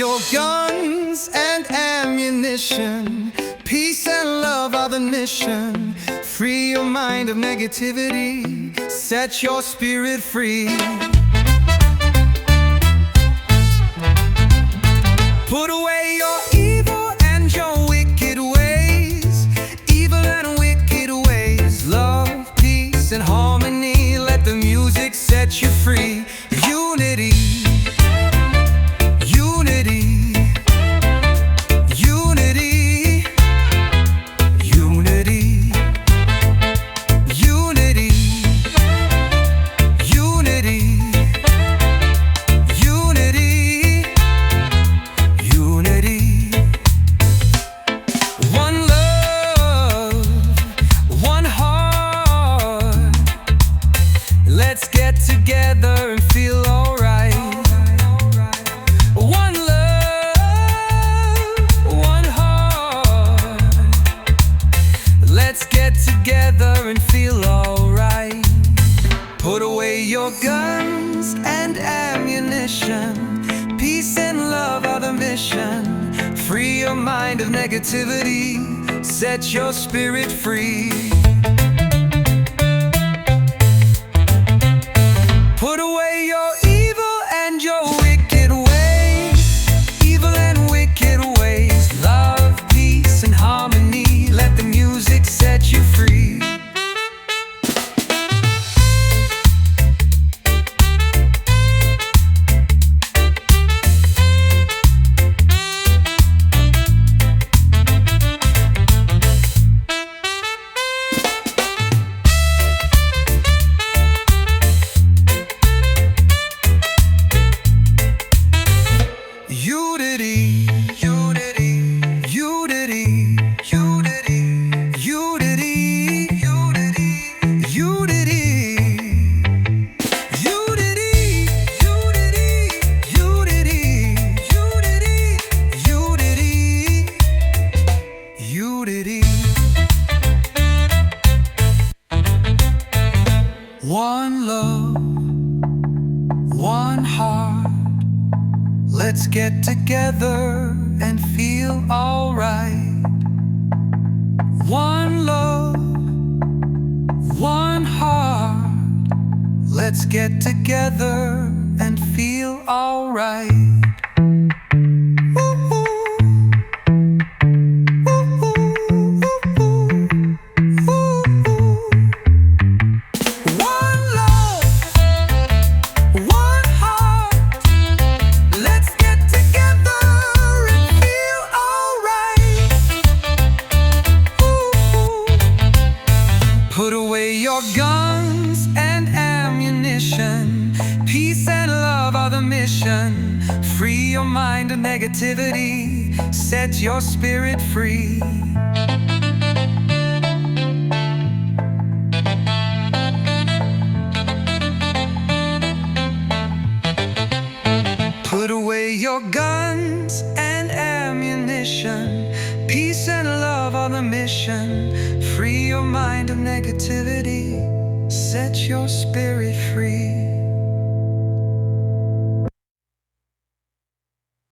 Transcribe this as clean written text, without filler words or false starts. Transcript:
your guns and ammunition. Peace and love are the mission. Free your mind of negativity. Set your spirit free. Put away your evil and your wicked ways. Evil and wicked ways. Love, peace and harmony. Let the music set you free. Unity. Let's get together and feel alright. One love, one heart. Let's get together and feel alright. Put away your guns and ammunition. Peace and love are the mission. Free your mind of negativity. Set your spirit free. Put away your evil and your wicked ways. Evil and wicked ways. Love, peace and harmony. Let the music set you free. Unity, unity, unity, unity, unity, unity, unity, unity, unity, unity, unity. One love, one heart. Let's get together and feel alright. One love, one heart. Let's get together and feel alright. Put away your guns and ammunition. Peace and love are the mission. Free your mind of negativity. Set your spirit free. Put away your guns and ammunition. Peace and love are the mission. Free your mind of negativity. Set your spirit free.